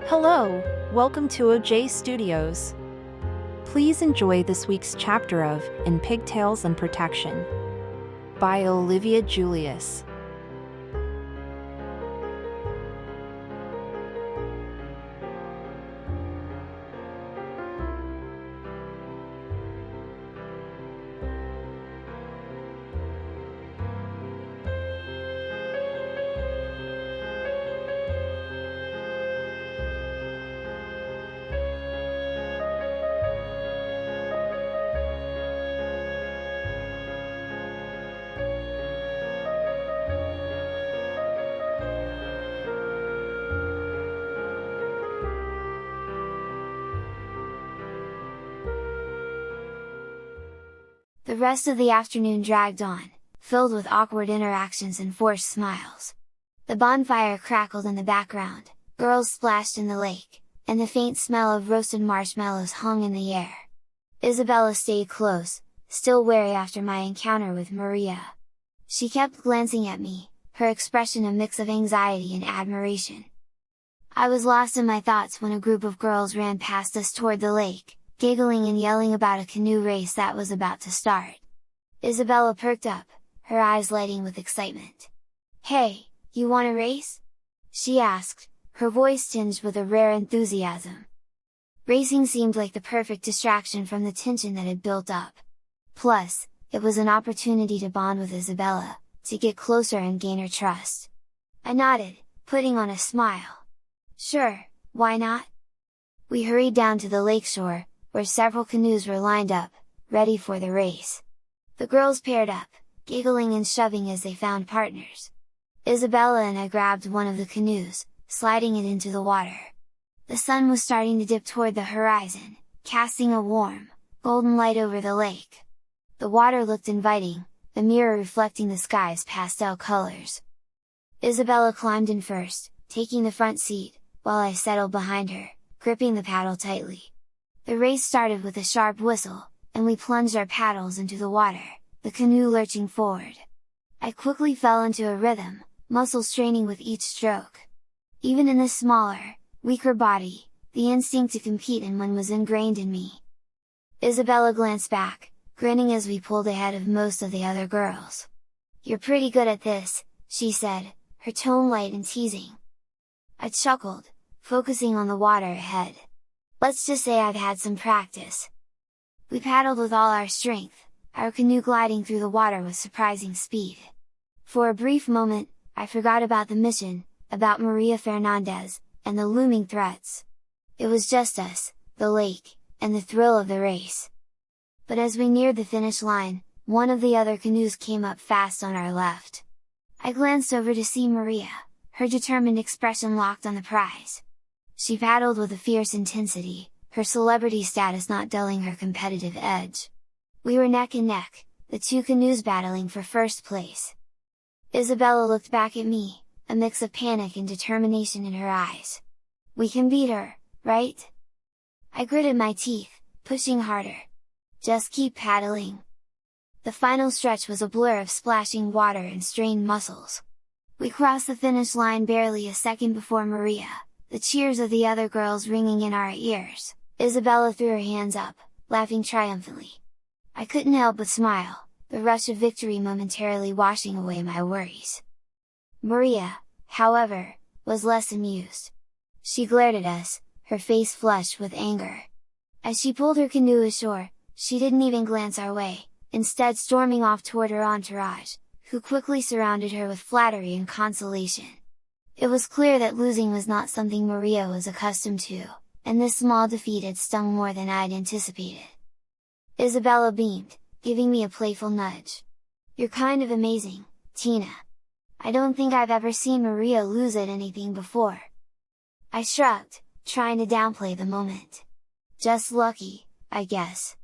Hello, welcome to OJ Studios. Please enjoy this week's chapter of In Pigtails and Protection by Olivia Julius. The rest of the afternoon dragged on, filled with awkward interactions and forced smiles. The bonfire crackled in the background, girls splashed in the lake, and the faint smell of roasted marshmallows hung in the air. Isabella stayed close, still wary after my encounter with Maria. She kept glancing at me, her expression a mix of anxiety and admiration. I was lost in my thoughts when a group of girls ran past us toward the lake, giggling and yelling about a canoe race that was about to start. Isabella perked up, her eyes lighting with excitement. "Hey, you want a race?" she asked, her voice tinged with a rare enthusiasm. Racing seemed like the perfect distraction from the tension that had built up. Plus, it was an opportunity to bond with Isabella, to get closer and gain her trust. I nodded, putting on a smile. "Sure, why not?" We hurried down to the lakeshore, where several canoes were lined up, ready for the race. The girls paired up, giggling and shoving as they found partners. Isabella and I grabbed one of the canoes, sliding it into the water. The sun was starting to dip toward the horizon, casting a warm, golden light over the lake. The water looked inviting, the mirror reflecting the sky's pastel colors. Isabella climbed in first, taking the front seat, while I settled behind her, gripping the paddle tightly. The race started with a sharp whistle, and we plunged our paddles into the water, the canoe lurching forward. I quickly fell into a rhythm, muscles straining with each stroke. Even in this smaller, weaker body, the instinct to compete and win was ingrained in me. Isabella glanced back, grinning as we pulled ahead of most of the other girls. "You're pretty good at this," she said, her tone light and teasing. I chuckled, focusing on the water ahead. "Let's just say I've had some practice." We paddled with all our strength, our canoe gliding through the water with surprising speed. For a brief moment, I forgot about the mission, about Maria Fernandez, and the looming threats. It was just us, the lake, and the thrill of the race. But as we neared the finish line, one of the other canoes came up fast on our left. I glanced over to see Maria, her determined expression locked on the prize. She paddled with a fierce intensity, her celebrity status not dulling her competitive edge. We were neck and neck, the two canoes battling for first place. Isabella looked back at me, a mix of panic and determination in her eyes. "We can beat her, right?" I gritted my teeth, pushing harder. "Just keep paddling." The final stretch was a blur of splashing water and strained muscles. We crossed the finish line barely a second before Maria, the cheers of the other girls ringing in our ears. Isabella threw her hands up, laughing triumphantly. I couldn't help but smile, the rush of victory momentarily washing away my worries. Maria, however, was less amused. She glared at us, her face flushed with anger. As she pulled her canoe ashore, she didn't even glance our way, instead storming off toward her entourage, who quickly surrounded her with flattery and consolation. It was clear that losing was not something Maria was accustomed to, and this small defeat had stung more than I'd anticipated. Isabella beamed, giving me a playful nudge. "You're kind of amazing, Tina. I don't think I've ever seen Maria lose at anything before." I shrugged, trying to downplay the moment. "Just lucky, I guess."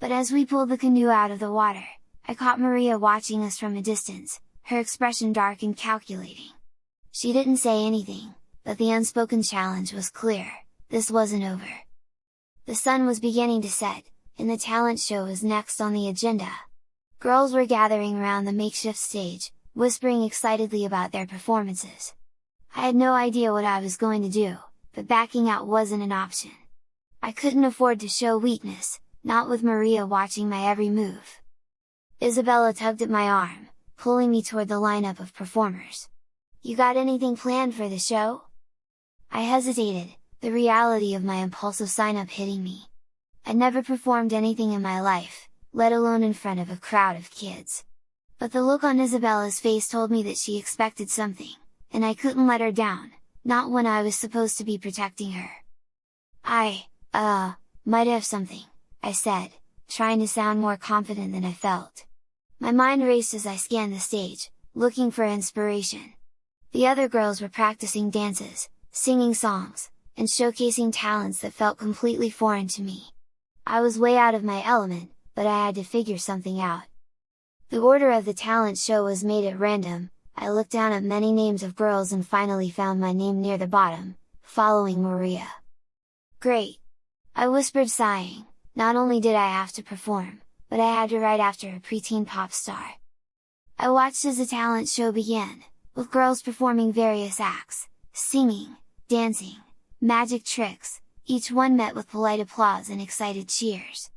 But as we pulled the canoe out of the water, I caught Maria watching us from a distance, her expression dark and calculating. She didn't say anything, but the unspoken challenge was clear: this wasn't over. The sun was beginning to set, and the talent show was next on the agenda. Girls were gathering around the makeshift stage, whispering excitedly about their performances. I had no idea what I was going to do, but backing out wasn't an option. I couldn't afford to show weakness, not with Maria watching my every move. Isabella tugged at my arm, pulling me toward the lineup of performers. "You got anything planned for the show?" I hesitated, the reality of my impulsive sign-up hitting me. I'd never performed anything in my life, let alone in front of a crowd of kids. But the look on Isabella's face told me that she expected something, and I couldn't let her down, not when I was supposed to be protecting her. "I might have something," I said, trying to sound more confident than I felt. My mind raced as I scanned the stage, looking for inspiration. The other girls were practicing dances, singing songs, and showcasing talents that felt completely foreign to me. I was way out of my element, but I had to figure something out. The order of the talent show was made at random. I looked down at many names of girls and finally found my name near the bottom, following Maria. "Great!" I whispered, sighing. Not only did I have to perform, but I had to right after a preteen pop star. I watched as the talent show began, with girls performing various acts, singing, dancing, magic tricks, each one met with polite applause and excited cheers.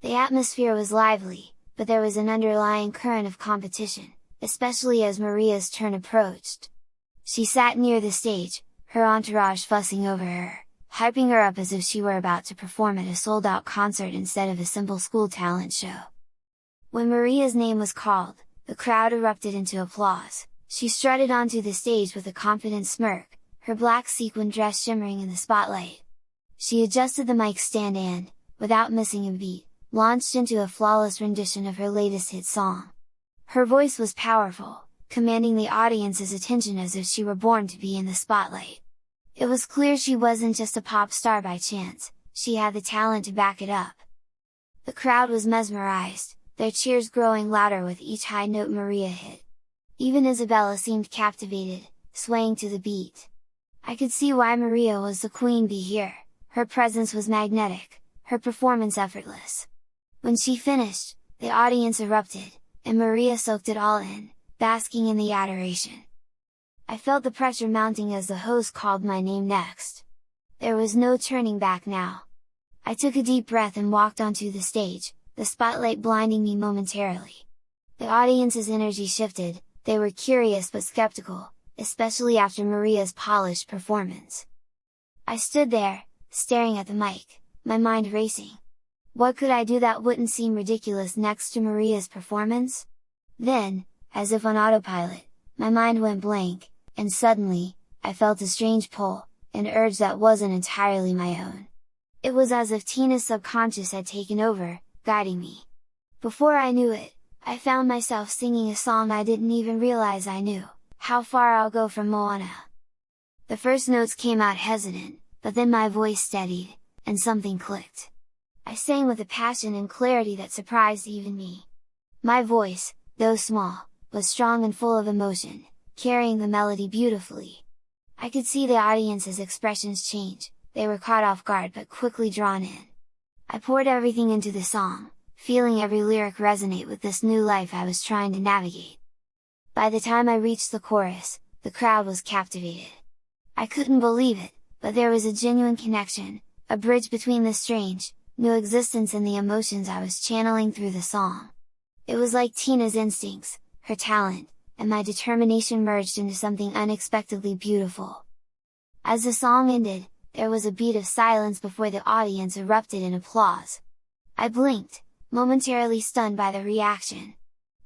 The atmosphere was lively, but there was an underlying current of competition, especially as Maria's turn approached. She sat near the stage, her entourage fussing over her, hyping her up as if she were about to perform at a sold-out concert instead of a simple school talent show. When Maria's name was called, the crowd erupted into applause. She strutted onto the stage with a confident smirk, her black sequin dress shimmering in the spotlight. She adjusted the mic stand and, without missing a beat, launched into a flawless rendition of her latest hit song. Her voice was powerful, commanding the audience's attention as if she were born to be in the spotlight. It was clear she wasn't just a pop star by chance, she had the talent to back it up. The crowd was mesmerized, their cheers growing louder with each high note Maria hit. Even Isabella seemed captivated, swaying to the beat. I could see why Maria was the queen bee here, her presence was magnetic, her performance effortless. When she finished, the audience erupted, and Maria soaked it all in, basking in the adoration. I felt the pressure mounting as the host called my name next. There was no turning back now. I took a deep breath and walked onto the stage, the spotlight blinding me momentarily. The audience's energy shifted, they were curious but skeptical, especially after Maria's polished performance. I stood there, staring at the mic, my mind racing. What could I do that wouldn't seem ridiculous next to Maria's performance? Then, as if on autopilot, my mind went blank, and suddenly, I felt a strange pull, an urge that wasn't entirely my own. It was as if Tina's subconscious had taken over, guiding me. Before I knew it, I found myself singing a song I didn't even realize I knew, "How Far I'll Go" from Moana. The first notes came out hesitant, but then my voice steadied, and something clicked. I sang with a passion and clarity that surprised even me. My voice, though small, was strong and full of emotion, carrying the melody beautifully. I could see the audience's expressions change, they were caught off guard but quickly drawn in. I poured everything into the song, feeling every lyric resonate with this new life I was trying to navigate. By the time I reached the chorus, the crowd was captivated. I couldn't believe it, but there was a genuine connection, a bridge between the strange, new existence and the emotions I was channeling through the song. It was like Tina's instincts, her talent, and my determination merged into something unexpectedly beautiful. As the song ended, there was a beat of silence before the audience erupted in applause. I blinked, momentarily stunned by the reaction.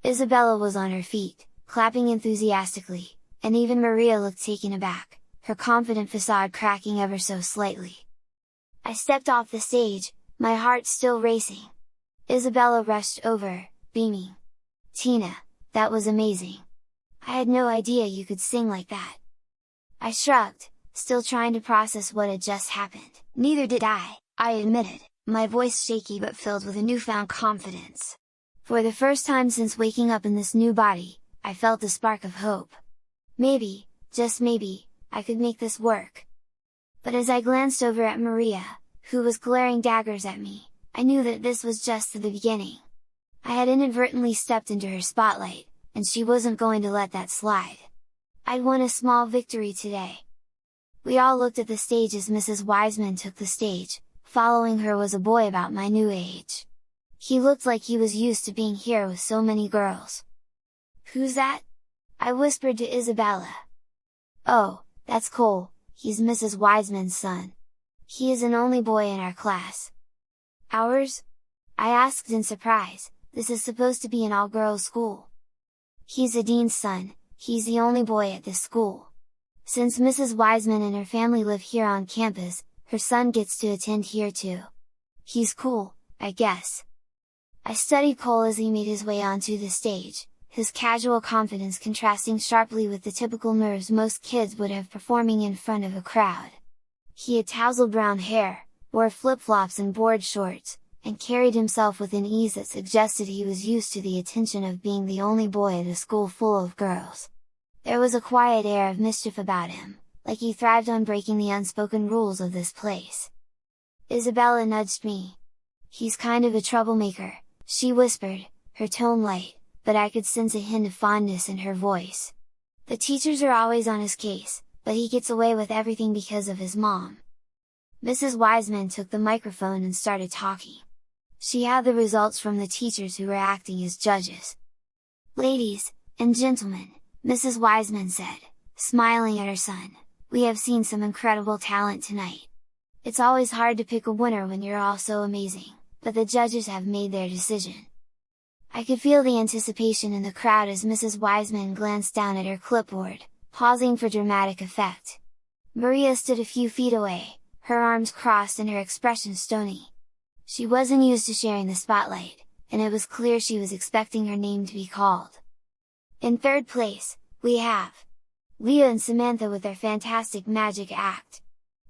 Isabella was on her feet, clapping enthusiastically, and even Maria looked taken aback, her confident facade cracking ever so slightly. I stepped off the stage, my heart still racing. Isabella rushed over, beaming. "Tina, that was amazing! I had no idea you could sing like that!" I shrugged, still trying to process what had just happened. "Neither did I admitted, my voice shaky but filled with a newfound confidence. For the first time since waking up in this new body, I felt a spark of hope. Maybe, just maybe, I could make this work." But as I glanced over at Maria, who was glaring daggers at me, I knew that this was just the beginning. I had inadvertently stepped into her spotlight, and she wasn't going to let that slide. I'd won a small victory today. We all looked at the stage as Mrs. Wiseman took the stage. Following her was a boy about my new age. He looked like he was used to being here with so many girls. "Who's that?" I whispered to Isabella. "Oh, that's Cole, he's Mrs. Wiseman's son. He is an only boy in our class." "Ours?" I asked in surprise, this is supposed to be an all-girls school. "He's a dean's son, he's the only boy at this school. Since Mrs. Wiseman and her family live here on campus, her son gets to attend here too. He's cool, I guess." I studied Cole as he made his way onto the stage, his casual confidence contrasting sharply with the typical nerves most kids would have performing in front of a crowd. He had tousled brown hair, wore flip-flops and board shorts, and carried himself with an ease that suggested he was used to the attention of being the only boy at a school full of girls. There was a quiet air of mischief about him, like he thrived on breaking the unspoken rules of this place. Isabella nudged me. "He's kind of a troublemaker," she whispered, her tone light, but I could sense a hint of fondness in her voice. "The teachers are always on his case, but he gets away with everything because of his mom." Mrs. Wiseman took the microphone and started talking. She had the results from the teachers who were acting as judges. "Ladies and gentlemen," Mrs. Wiseman said, smiling at her son, "we have seen some incredible talent tonight. It's always hard to pick a winner when you're all so amazing, but the judges have made their decision." I could feel the anticipation in the crowd as Mrs. Wiseman glanced down at her clipboard, pausing for dramatic effect. Maria stood a few feet away, her arms crossed and her expression stony. She wasn't used to sharing the spotlight, and it was clear she was expecting her name to be called. In third place, we have Leah and Samantha with their fantastic magic act.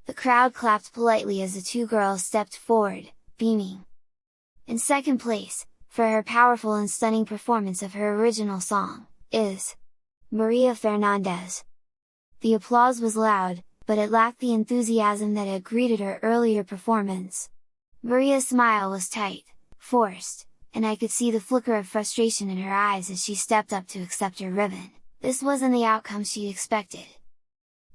The crowd clapped politely as the two girls stepped forward, beaming. In second place, for her powerful and stunning performance of her original song, is Maria Fernandez. The applause was loud, but it lacked the enthusiasm that had greeted her earlier performance. Maria's smile was tight, forced, and I could see the flicker of frustration in her eyes as she stepped up to accept her ribbon. This wasn't the outcome she expected.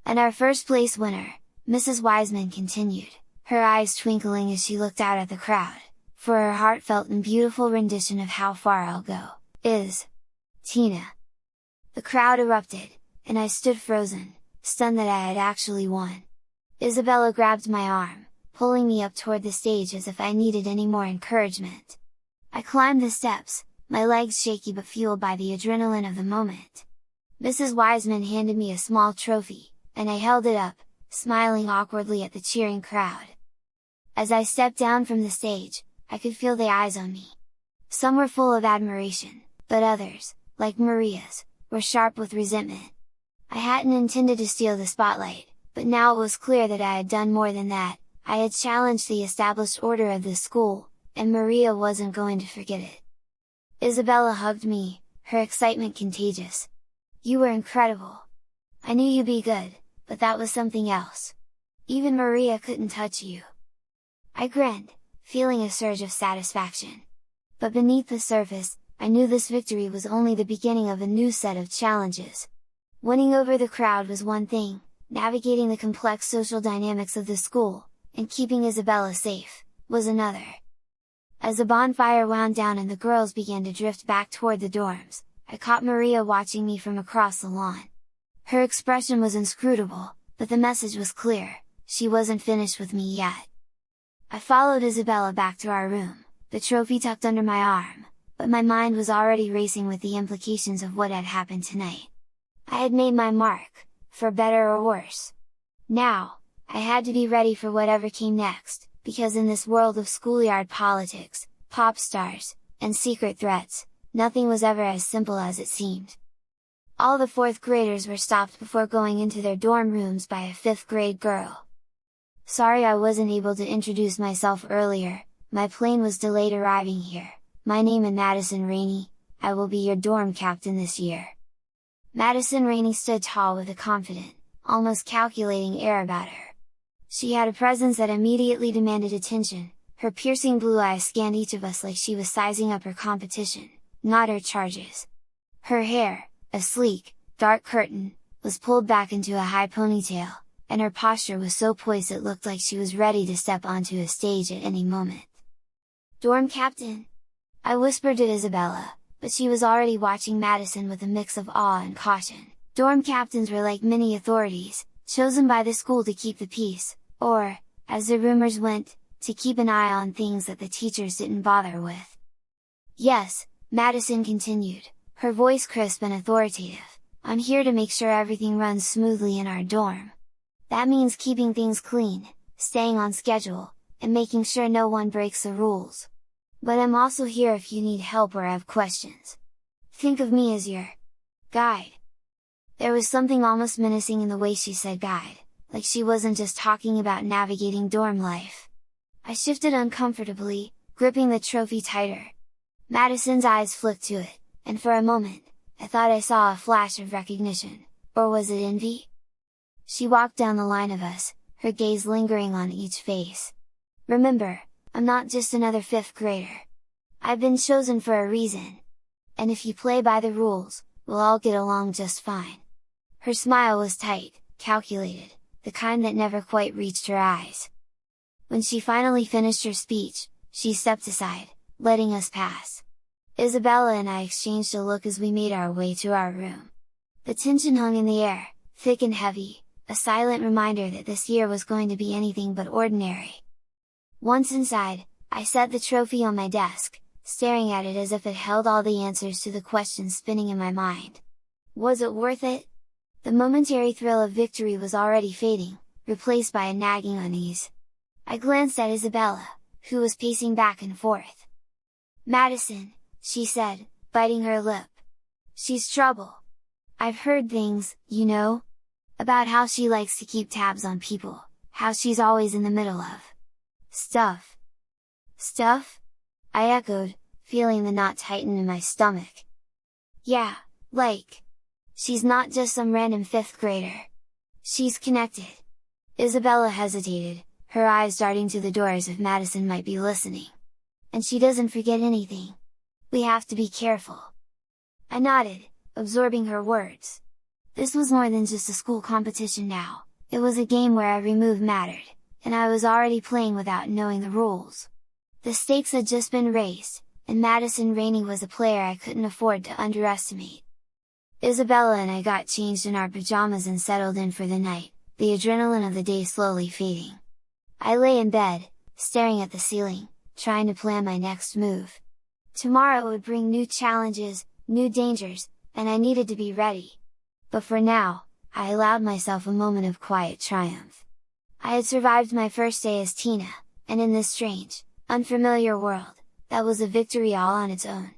And our first place winner, Mrs. Wiseman continued, her eyes twinkling as she looked out at the crowd, for her heartfelt and beautiful rendition of How Far I'll Go, is Tina. The crowd erupted, and I stood frozen, stunned that I had actually won. Isabella grabbed my arm, pulling me up toward the stage as if I needed any more encouragement. I climbed the steps, my legs shaky but fueled by the adrenaline of the moment. Mrs. Wiseman handed me a small trophy, and I held it up, smiling awkwardly at the cheering crowd. As I stepped down from the stage, I could feel the eyes on me. Some were full of admiration, but others, like Maria's, were sharp with resentment. I hadn't intended to steal the spotlight, but now it was clear that I had done more than that. I had challenged the established order of the school, and Maria wasn't going to forget it. Isabella hugged me, her excitement contagious. "You were incredible! I knew you'd be good, but that was something else. Even Maria couldn't touch you." I grinned, feeling a surge of satisfaction. But beneath the surface, I knew this victory was only the beginning of a new set of challenges. Winning over the crowd was one thing, navigating the complex social dynamics of the school, and keeping Isabella safe, was another. As the bonfire wound down and the girls began to drift back toward the dorms, I caught Maria watching me from across the lawn. Her expression was inscrutable, but the message was clear, she wasn't finished with me yet. I followed Isabella back to our room, the trophy tucked under my arm, but my mind was already racing with the implications of what had happened tonight. I had made my mark, for better or worse. Now, I had to be ready for whatever came next, because in this world of schoolyard politics, pop stars, and secret threats, nothing was ever as simple as it seemed. All the 4th graders were stopped before going into their dorm rooms by a 5th grade girl. "Sorry I wasn't able to introduce myself earlier, my plane was delayed arriving here. My name is Madison Rainey, I will be your dorm captain this year." Madison Rainey stood tall with a confident, almost calculating air about her. She had a presence that immediately demanded attention, her piercing blue eyes scanned each of us like she was sizing up her competition, not her charges. Her hair, a sleek, dark curtain, was pulled back into a high ponytail, and her posture was so poised it looked like she was ready to step onto a stage at any moment. "Dorm captain!" I whispered to Isabella, but she was already watching Madison with a mix of awe and caution. Dorm captains were like mini authorities, chosen by the school to keep the peace, or, as the rumors went, to keep an eye on things that the teachers didn't bother with. "Yes," Madison continued, her voice crisp and authoritative, "I'm here to make sure everything runs smoothly in our dorm. That means keeping things clean, staying on schedule, and making sure no one breaks the rules. But I'm also here if you need help or have questions. Think of me as your guide." There was something almost menacing in the way she said guide, like she wasn't just talking about navigating dorm life. I shifted uncomfortably, gripping the trophy tighter. Madison's eyes flicked to it, and for a moment, I thought I saw a flash of recognition, or was it envy? She walked down the line of us, her gaze lingering on each face. "Remember, I'm not just another 5th grader. I've been chosen for a reason. And if you play by the rules, we'll all get along just fine." Her smile was tight, calculated, the kind that never quite reached her eyes. When she finally finished her speech, she stepped aside, letting us pass. Isabella and I exchanged a look as we made our way to our room. The tension hung in the air, thick and heavy, a silent reminder that this year was going to be anything but ordinary. Once inside, I set the trophy on my desk, staring at it as if it held all the answers to the questions spinning in my mind. Was it worth it? The momentary thrill of victory was already fading, replaced by a nagging unease. I glanced at Isabella, who was pacing back and forth. "Madison," she said, biting her lip. "She's trouble. I've heard things, you know? About how she likes to keep tabs on people, how she's always in the middle of stuff." "Stuff?" I echoed, feeling the knot tighten in my stomach. "Yeah, like, she's not just some random 5th grader. She's connected." Isabella hesitated, her eyes darting to the door as if Madison might be listening. "And she doesn't forget anything. We have to be careful." I nodded, absorbing her words. This was more than just a school competition now, it was a game where every move mattered, and I was already playing without knowing the rules. The stakes had just been raised, and Madison Rainey was a player I couldn't afford to underestimate. Isabella and I got changed in our pajamas and settled in for the night, the adrenaline of the day slowly fading. I lay in bed, staring at the ceiling, trying to plan my next move. Tomorrow would bring new challenges, new dangers, and I needed to be ready. But for now, I allowed myself a moment of quiet triumph. I had survived my first day as Tina, and in this strange, unfamiliar world, that was a victory all on its own.